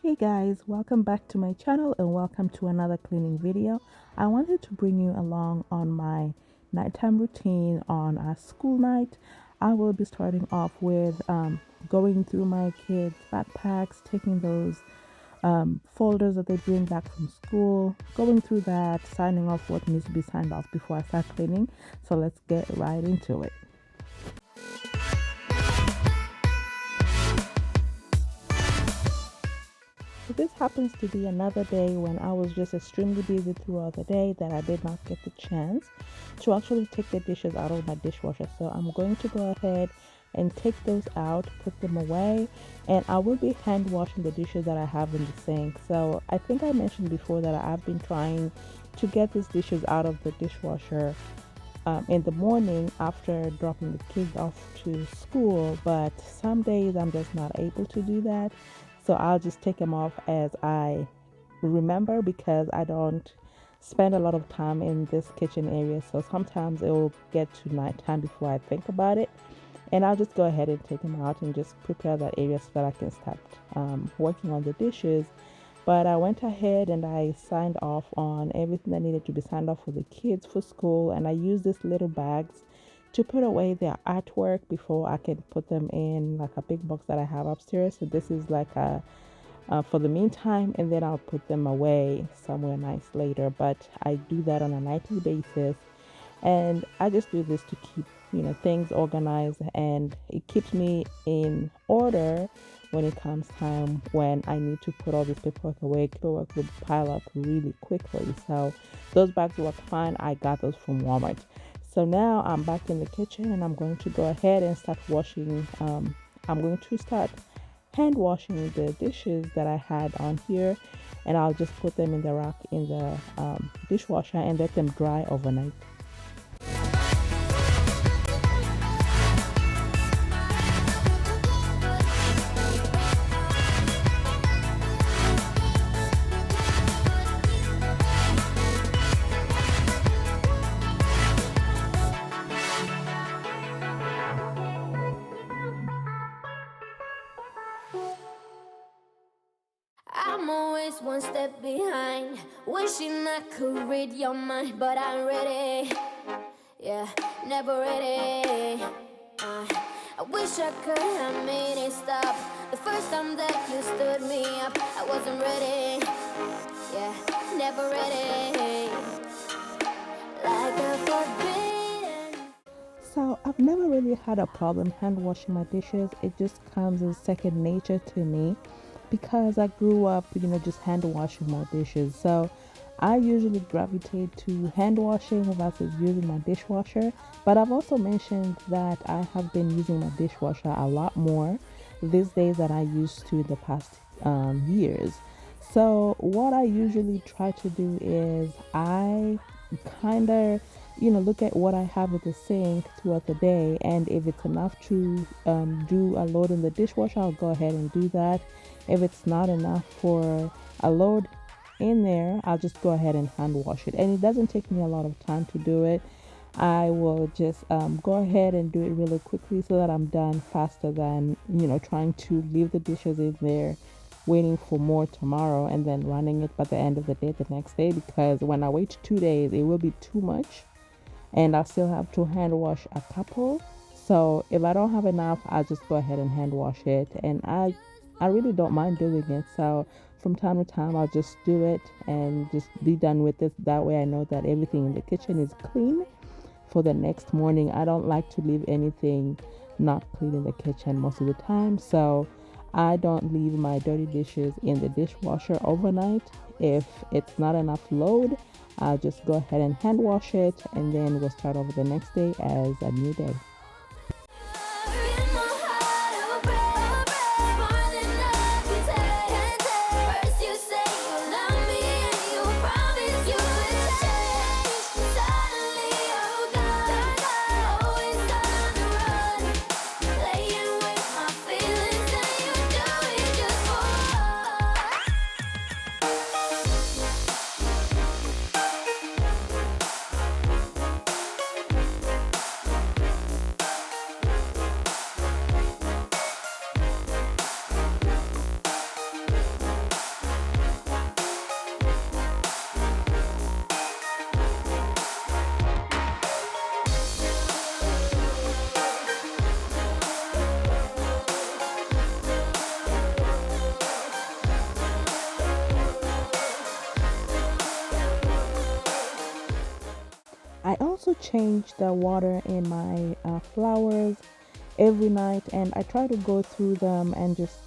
Hey guys, welcome back to my channel and welcome to another cleaning video. I wanted to bring you along on my nighttime routine on a school night. I will be starting off with going through my kids' backpacks, taking those folders that they bring back from school, going through that, signing off what needs to be signed off before I start cleaning. So let's get right into it. So this happens to be another day when I was just extremely busy throughout the day that I did not get the chance to actually take the dishes out of my dishwasher. So I'm going to go ahead and take those out, put them away, and I will be hand washing the dishes that I have in the sink. So I think I mentioned before that I've been trying to get these dishes out of the dishwasher in the morning after dropping the kids off to school, but some days I'm just not able to do that. So I'll just take them off as I remember because I don't spend a lot of time in this kitchen area. So sometimes it will get to nighttime before I think about it. And I'll just go ahead and take them out and just prepare that area so that I can start working on the dishes. But I went ahead and I signed off on everything that needed to be signed off for the kids for school. And I used these little bags to put away their artwork before I can put them in like a big box that I have upstairs. So this is like a for the meantime, and then I'll put them away somewhere nice later. But I do that on a nightly basis, and I just do this to keep things organized, and it keeps me in order when it comes time when I need to put all this paperwork away. Paperwork would pile up really quickly, so those bags work fine. I got those from Walmart. So now I'm back in the kitchen and I'm going to go ahead and start washing. I'm going to start hand washing the dishes that I had on here, and I'll just put them in the rack in the dishwasher and let them dry overnight. I'm always one step behind, wishing I could read your mind, but I'm ready, yeah, never ready. I wish I could have made it stop the first time that you stood me up. I wasn't ready, yeah, never ready, like a forbidden. So I've never really had a problem hand washing my dishes. It just comes as second nature to me because I grew up, just hand washing my dishes. So I usually gravitate to hand washing versus using my dishwasher. But I've also mentioned that I have been using my dishwasher a lot more these days than I used to in the past years. So what I usually try to do is I kind of look at what I have at the sink throughout the day, and if it's enough to do a load in the dishwasher, I'll go ahead and do that. If it's not enough for a load in there, I'll just go ahead and hand wash it, and it doesn't take me a lot of time to do it. I will just go ahead and do it really quickly so that I'm done faster than trying to leave the dishes in there waiting for more tomorrow and then running it by the end of the day the next day, because when I wait 2 days it will be too much and I still have to hand wash a couple. So if I don't have enough, I'll just go ahead and hand wash it, and I really don't mind doing it. So from time to time I'll just do it and just be done with it. That way I know that everything in the kitchen is clean for the next morning. I don't like to leave anything not clean in the kitchen most of the time, so I don't leave my dirty dishes in the dishwasher overnight. If it's not enough load, I'll just go ahead and hand wash it, and then we'll start over the next day as a new day. also change the water in my flowers every night, and I try to go through them and just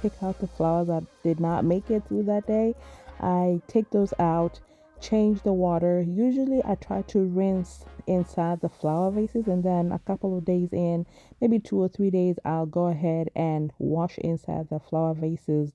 pick out the flowers that did not make it through that day. I take those out, change the water. Usually I try to rinse inside the flower vases, and then a couple of days in, maybe 2 or 3 days, I'll go ahead and wash inside the flower vases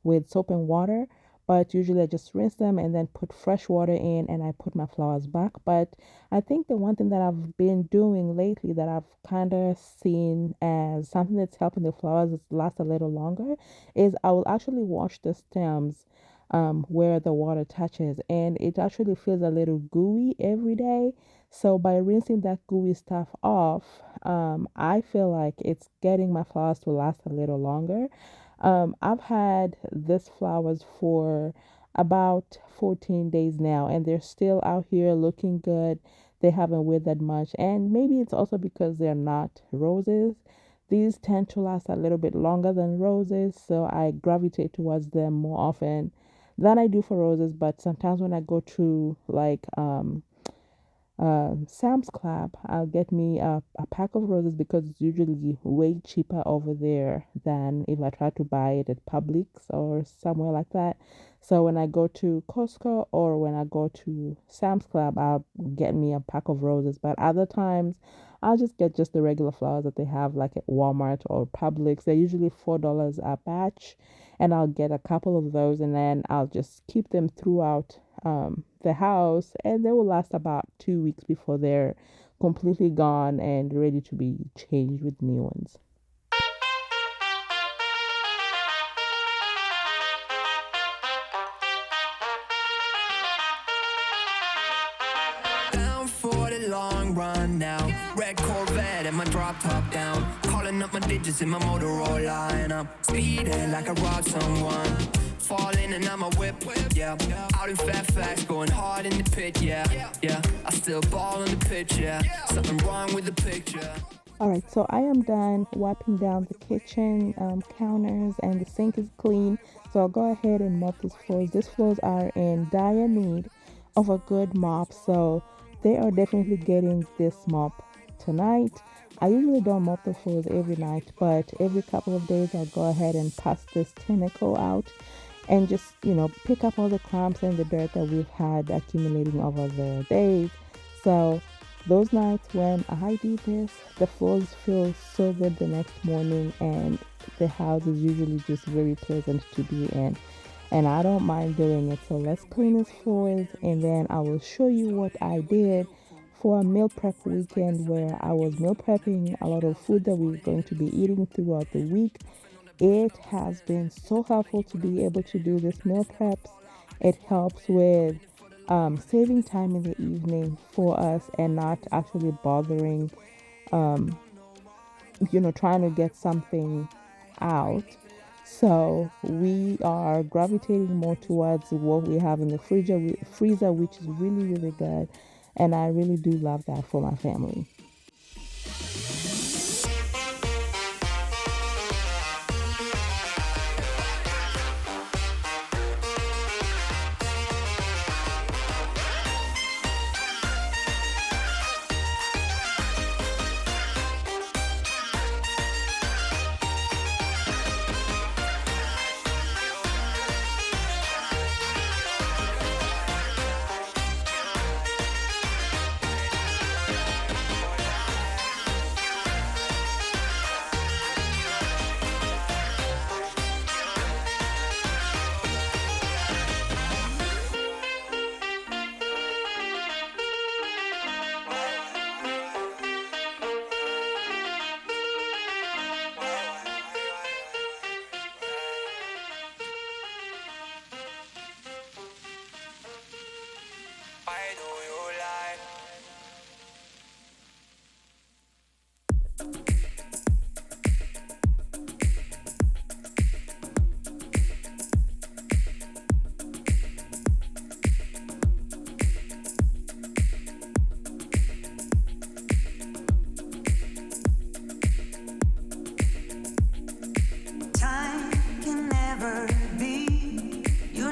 with soap and water. But usually I just rinse them and then put fresh water in, and I put my flowers back. But I think the one thing that I've been doing lately that I've kind of seen as something that's helping the flowers last a little longer is I will actually wash the stems where the water touches, and it actually feels a little gooey every day. So by rinsing that gooey stuff off, I feel like it's getting my flowers to last a little longer. I've had this flowers for about 14 days now, and they're still out here looking good. They haven't withered much, and maybe it's also because they're not roses. These tend to last a little bit longer than roses, so I gravitate towards them more often than I do for roses. But sometimes when I go to like Sam's Club, I'll get me a pack of roses because it's usually way cheaper over there than if I try to buy it at Publix or somewhere like that. So when I go to Costco or when I go to Sam's Club, I'll get me a pack of roses. But other times, I'll just get just the regular flowers that they have like at Walmart or Publix. They're usually $4 a batch, and I'll get a couple of those, and then I'll just keep them throughout the house, and they will last about 2 weeks before they're completely gone and ready to be changed with new ones. Down for the long run now. Red Corvette and my drop top down. Calling up my digits in my Motorola, and I'm speeding like I robbed someone. Falling and I'm a whip, yeah. Out in Fairfax, going hard in the pit, yeah. Yeah, I still ball in the pitch, yeah. Something wrong with the picture. All right, so I am done wiping down the kitchen counters, and the sink is clean. So I'll go ahead and mop these floors. These floors are in dire need of a good mop, so they are definitely getting this mop tonight. I usually don't mop the floors every night, but every couple of days I'll go ahead and pass this tinacle out and just, pick up all the crumbs and the dirt that we've had accumulating over the days. So those nights when I do this, the floors feel so good the next morning, and the house is usually just very pleasant to be in. And I don't mind doing it. So let's clean these floors, and then I will show you what I did for a meal prep weekend where I was meal prepping a lot of food that we're going to be eating throughout the week. It has been so helpful to be able to do this meal preps. It helps with saving time in the evening for us and not actually bothering, trying to get something out. So we are gravitating more towards what we have in the freezer, which is really, really good. And I really do love that for my family.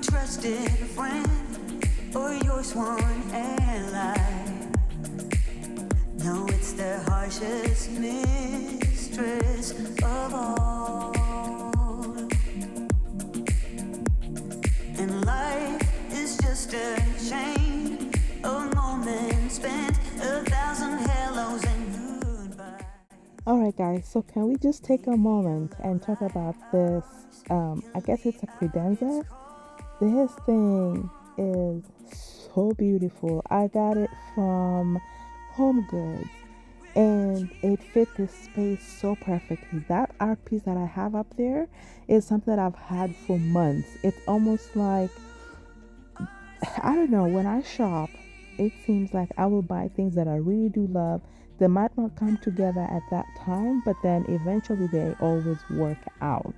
Trusted friend or your swan ally. No, it's the harshest mistress of all. And life is just a chain of moments spent, 1,000 hellos and goodbyes. All right, guys, so can we just take a moment and talk about this? I guess it's a credenza. This thing is so beautiful. I got it from Home Goods and it fit this space so perfectly. That art piece that I have up there is something that I've had for months. It's almost like, I don't know, when I shop, it seems like I will buy things that I really do love. They might not come together at that time, but then eventually they always work out.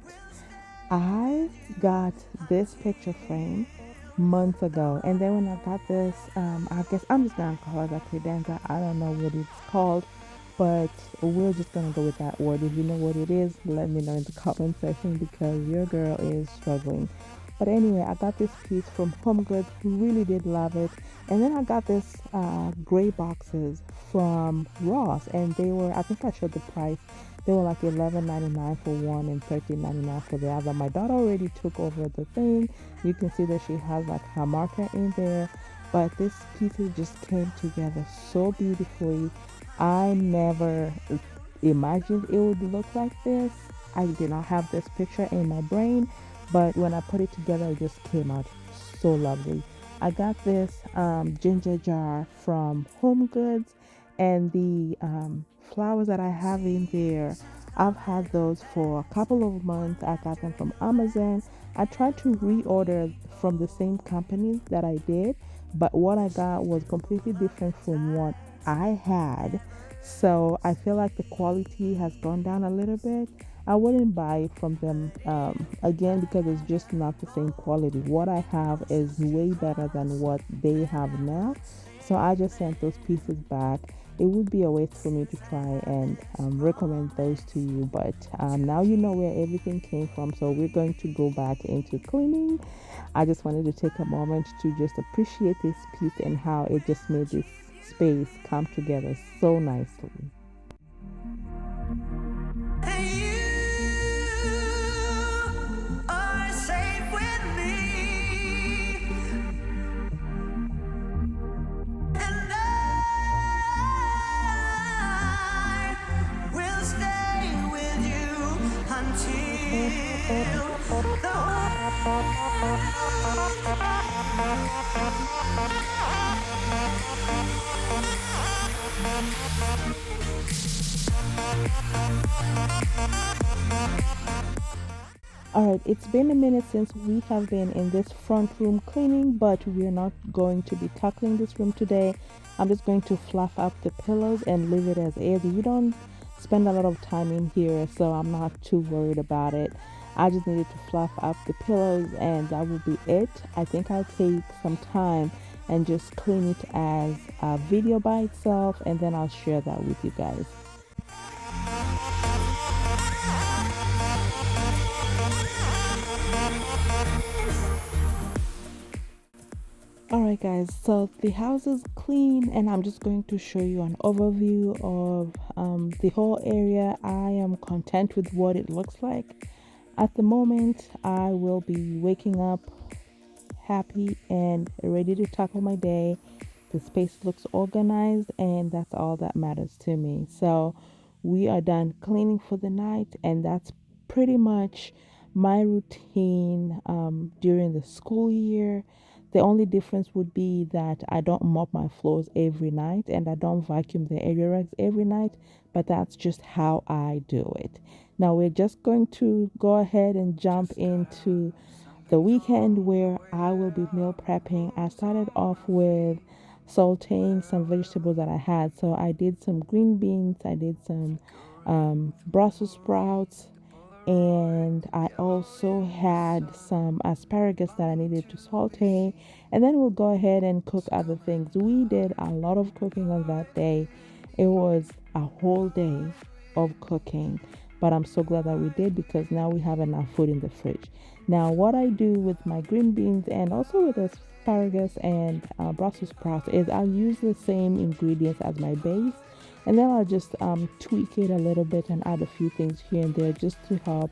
I got this picture frame months ago, and then when I got this, I guess I'm just gonna call it a credenza. I don't know what it's called, but we're just gonna go with that word. If you know what it is, let me know in the comment section because your girl is struggling. But anyway, I got this piece from Home Goods. Really did love it. And then I got this gray boxes from Ross, and they were, I think I showed the price. They were like $11.99 for one and $13.99 for the other. My daughter already took over the thing. You can see that she has like her marker in there. But this pieces just came together so beautifully. I never imagined it would look like this. I did not have this picture in my brain, but when I put it together, it just came out so lovely. I got this ginger jar from Home Goods, and the flowers that I have in there, I've had those for a couple of months. I got them from Amazon. I tried to reorder from the same company that I did, but what I got was completely different from what I had. So I feel like the quality has gone down a little bit. I wouldn't buy from them again because it's just not the same quality. What I have is way better than what they have now. So I just sent those pieces back. It would be a waste for me to try and recommend those to you, but now you know where everything came from. So we're going to go back into cleaning. I just wanted to take a moment to just appreciate this piece and how it just made this space come together so nicely. And you are safe with me, and I will stay with you until the All right, it's been a minute since we have been in this front room cleaning, but we're not going to be tackling this room today. I'm just going to fluff up the pillows and leave it as is. We don't spend a lot of time in here, so I'm not too worried about it. I just needed to fluff up the pillows, and that will be it. I think I'll take some time and just clean it as a video by itself, and then I'll share that with you guys. Alright guys, so the house is clean and I'm just going to show you an overview of the whole area. I am content with what it looks like. At the moment, I will be waking up happy and ready to tackle my day. The space looks organized and that's all that matters to me. So we are done cleaning for the night, and that's pretty much my routine during the school year. The only difference would be that I don't mop my floors every night and I don't vacuum the area rugs every night, but that's just how I do it. Now we're just going to go ahead and jump into the weekend where I will be meal prepping. I started off with sauteing some vegetables that I had. So I did some green beans, I did some Brussels sprouts, and I also had some asparagus that I needed to saute. And then we'll go ahead and cook other things. We did a lot of cooking on that day. It was a whole day of cooking, but I'm so glad that we did because now we have enough food in the fridge. Now, what I do with my green beans and also with asparagus and Brussels sprouts is I'll use the same ingredients as my base, And then I'll just tweak it a little bit and add a few things here and there just to help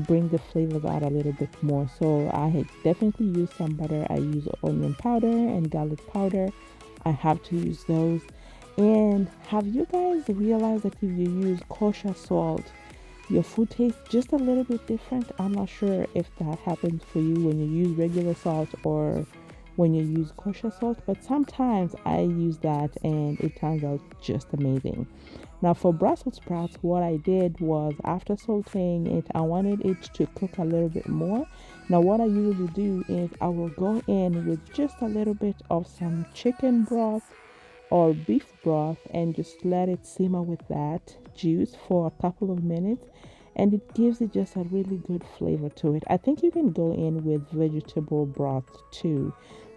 bring the flavors out a little bit more. So I had definitely used some butter. I use onion powder and garlic powder. I have to use those. And have you guys realized that if you use kosher salt, your food tastes just a little bit different? I'm not sure if that happens for you when you use regular salt or when you use kosher salt, but sometimes I use that and it turns out just amazing. Now for Brussels sprouts, what I did was after sauteing it, I wanted it to cook a little bit more. Now what I usually do is I will go in with just a little bit of some chicken broth or beef broth and just let it simmer with that juice for a couple of minutes, and it gives it just a really good flavor to it. I think you can go in with vegetable broth too,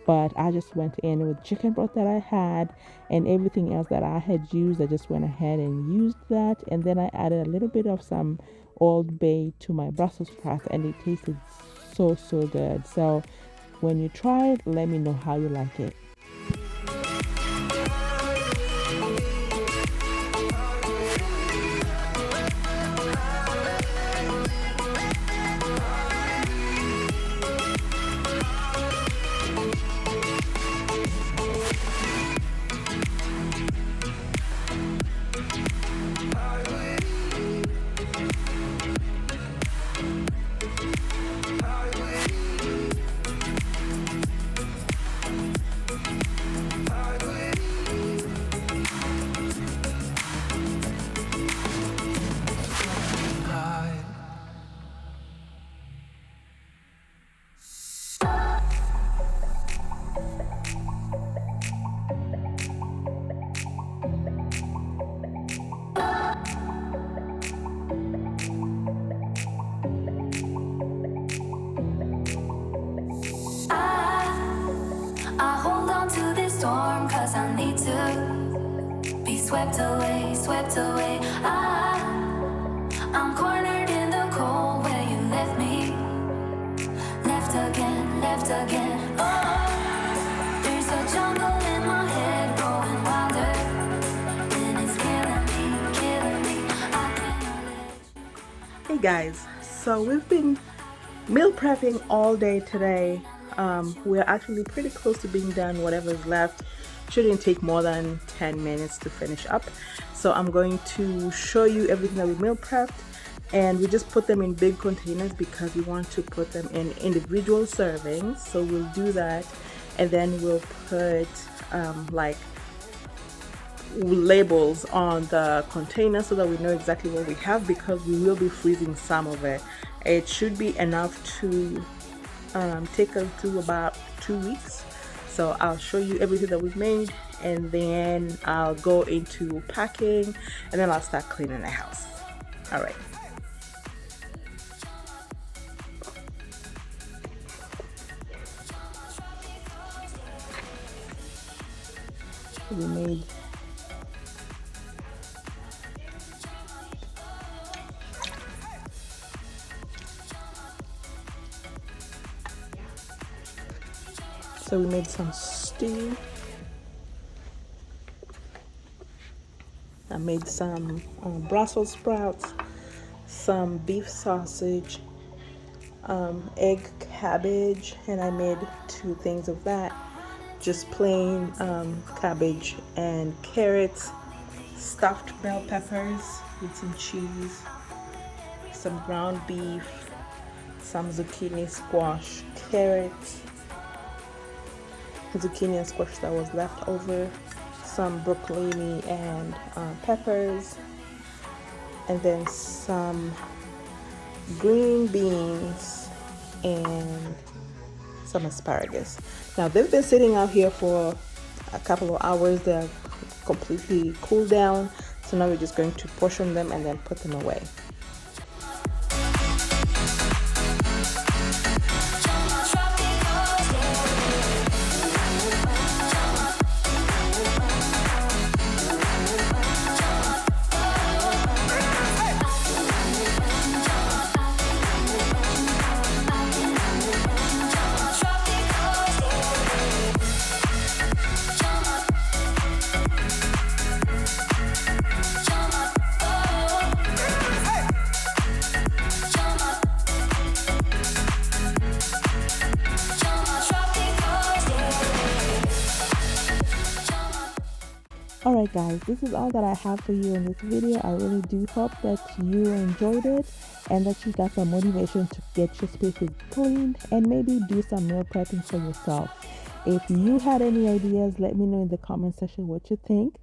but I just went in with chicken broth that I had, and everything else that I had used I just went ahead and used that, and then I added a little bit of some Old Bay to my Brussels sprouts, and it tasted so good. So when you try it, let me know how you like it. I hold on to this storm cause I need to be swept away, swept away. I'm cornered in the cold where you left me. Left again, left again. Oh, there's a jungle in my head growing wilder. And it's killing me, I cannot let you. Hey guys, so we've been meal prepping all day today. We're actually pretty close to being done. Whatever's left shouldn't take more than 10 minutes to finish up. So I'm going to show you everything that we meal prepped, and we just put them in big containers because we want to put them in individual servings. So we'll do that, and then we'll put like labels on the container so that we know exactly what we have, because we will be freezing some of it. It should be enough to take us through about 2 weeks. So I'll show you everything that we've made, and then I'll go into packing, and then I'll start cleaning the house. All right. We made some stew. I made some Brussels sprouts, some beef sausage, egg cabbage, and I made 2 things of that. Just plain cabbage and carrots, stuffed bell peppers with some cheese, some ground beef, some zucchini, squash, carrots, zucchini and squash that was left over, some broccolini and peppers, and then some green beans and some asparagus. Now they've been sitting out here for a couple of hours. They're completely cooled down, so now we're just going to portion them and then put them away. Alright guys, this is all that I have for you in this video. I really do hope that you enjoyed it and that you got some motivation to get your spaces cleaned and maybe do some meal prepping for yourself. If you had any ideas, let me know in the comment section what you think.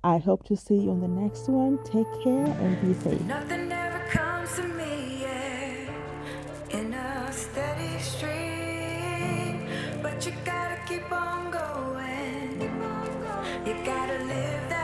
I hope to see you on the next one. Take care and be safe. Nothing ever comes to me, yeah, in a steady stream. But you gotta keep on going. You gotta live that